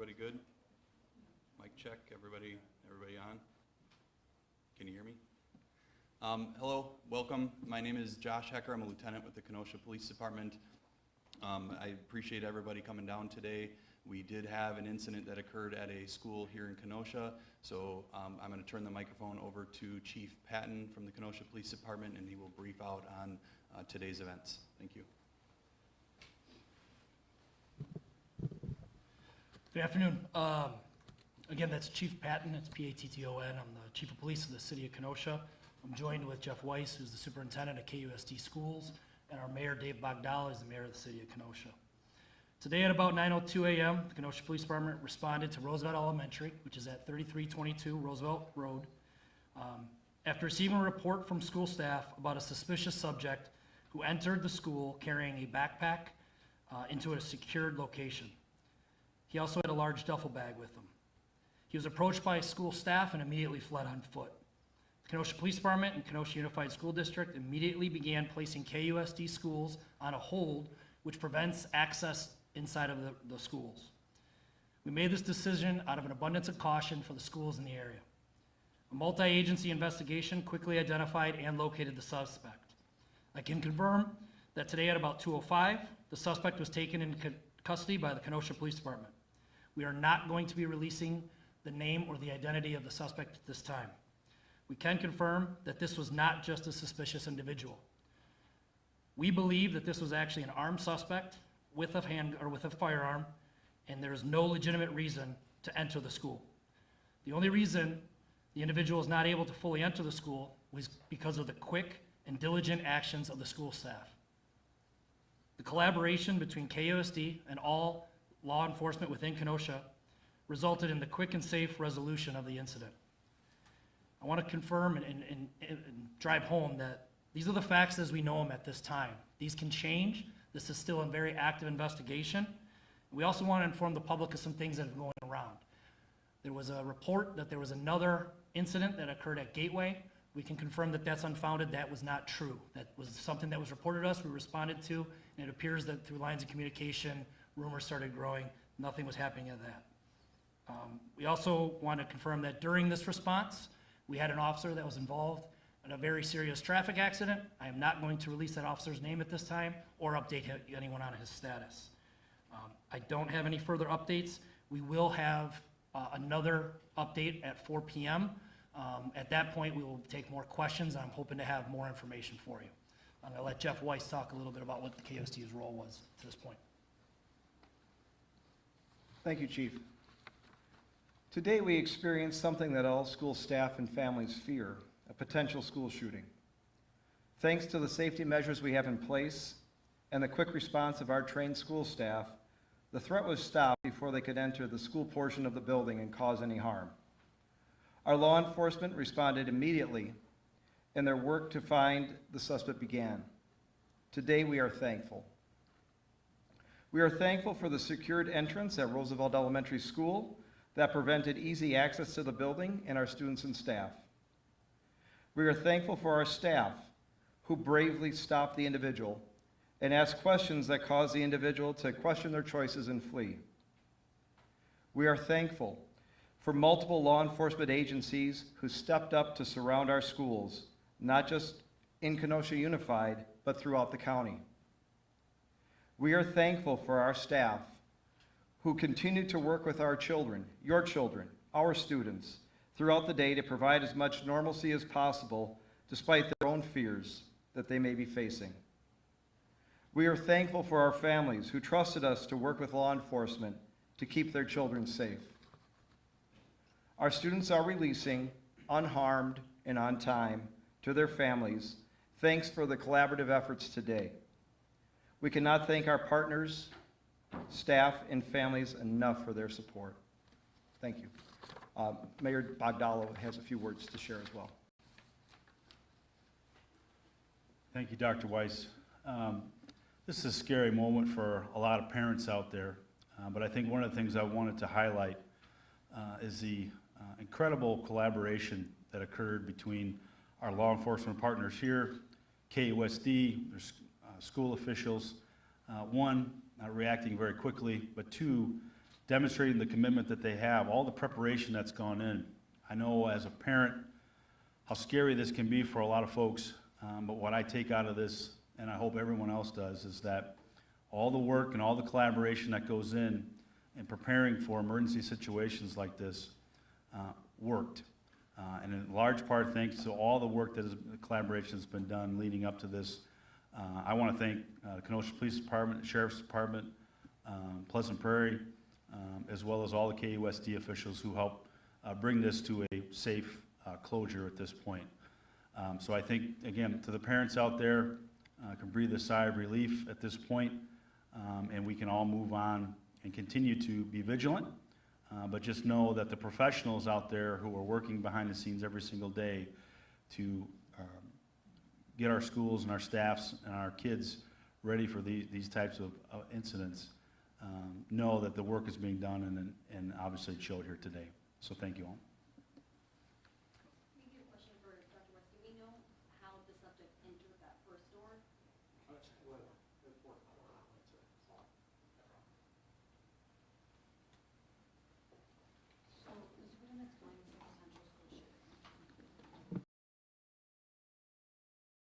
everybody good? Mic check, everybody on? Can you hear me? Hello, welcome. My name is Josh Hecker. I'm a lieutenant with the Kenosha Police Department. I appreciate everybody coming down today. We did have an incident that occurred at a school here in Kenosha, so I'm going to turn the microphone over to Chief Patton from the Kenosha Police Department, and he will brief out on today's events. Thank you. Good afternoon. Again, that's Chief Patton. It's P-A-T-T-O-N. I'm the Chief of Police of the City of Kenosha. I'm joined with Jeff Weiss, who's the Superintendent of KUSD Schools, and our Mayor, Dave Bogdala, is the Mayor of the City of Kenosha. Today at about 9:02 a.m., the Kenosha Police Department responded to Roosevelt Elementary, which is at 3322 Roosevelt Road, after receiving a report from school staff about a suspicious subject who entered the school carrying a backpack into a secured location. He also had a large duffel bag with him. He was approached by school staff and immediately fled on foot. The Kenosha Police Department and Kenosha Unified School District immediately began placing KUSD schools on a hold, which prevents access inside of the schools. We made this decision out of an abundance of caution for the schools in the area. A multi-agency investigation quickly identified and located the suspect. I can confirm that today at about 2:05, the suspect was taken into custody by the Kenosha Police Department. We are not going to be releasing the name or the identity of the suspect at this time. We can confirm that this was not just a suspicious individual. We believe that this was actually an armed suspect with a firearm, and there is no legitimate reason to enter the school. The only reason the individual is not able to fully enter the school was because of the quick and diligent actions of the school staff. The collaboration between KUSD and all law enforcement within Kenosha resulted in the quick and safe resolution of the incident. I want to confirm and drive home that these are the facts as we know them at this time. These can change. This is still a very active investigation. We also want to inform the public of some things that are going around. There was a report that there was another incident that occurred at Gateway. We can confirm that that's unfounded. That was not true. That was something that was reported to us, we responded to, and it appears that through lines of communication, rumors started growing. Nothing was happening at that. We also want to confirm that during this response, we had an officer that was involved in a very serious traffic accident. I am not going to release that officer's name at this time or update anyone on his status. I don't have any further updates. We will have another update at 4 p.m. At that point, we will take more questions, and I'm hoping to have more information for you. I'm going to let Jeff Weiss talk a little bit about what the KUSD's role was to this point. Thank you, Chief. Today we experienced something that all school staff and families fear, a potential school shooting. Thanks to the safety measures we have in place and the quick response of our trained school staff, the threat was stopped before they could enter the school portion of the building and cause any harm. Our law enforcement responded immediately, and their work to find the suspect began. Today we are thankful. We are thankful for the secured entrance at Roosevelt Elementary School that prevented easy access to the building and our students and staff. We are thankful for our staff who bravely stopped the individual and asked questions that caused the individual to question their choices and flee. We are thankful for multiple law enforcement agencies who stepped up to surround our schools, not just in Kenosha Unified, but throughout the county. We are thankful for our staff who continue to work with our children, your children, our students, throughout the day to provide as much normalcy as possible despite their own fears that they may be facing. We are thankful for our families who trusted us to work with law enforcement to keep their children safe. Our students are releasing unharmed and on time to their families. Thanks for the collaborative efforts today. We cannot thank our partners, staff, and families enough for their support. Thank you. Mayor Bogdala has a few words to share as well. Thank you, Dr. Weiss. This is a scary moment for a lot of parents out there, but I think one of the things I wanted to highlight is the incredible collaboration that occurred between our law enforcement partners here, KUSD, their school officials, one, reacting very quickly, but two, demonstrating the commitment that they have, all the preparation that's gone in. I know as a parent how scary this can be for a lot of folks, but what I take out of this, and I hope everyone else does, is that all the work and all the collaboration that goes in preparing for emergency situations like this worked. And in large part thanks to all the work that the collaboration has been done leading up to this. I want to thank the Kenosha Police Department, the Sheriff's Department, Pleasant Prairie, as well as all the KUSD officials who helped bring this to a safe closure at this point. So I think, again, to the parents out there, can breathe a sigh of relief at this point, and we can all move on and continue to be vigilant, but just know that the professionals out there who are working behind the scenes every single day to get our schools and our staffs and our kids ready for these types of incidents, know that the work is being done, and obviously it showed here today. So thank you all. Maybe a question for Dr. West. Do we know how the subject entered that first door?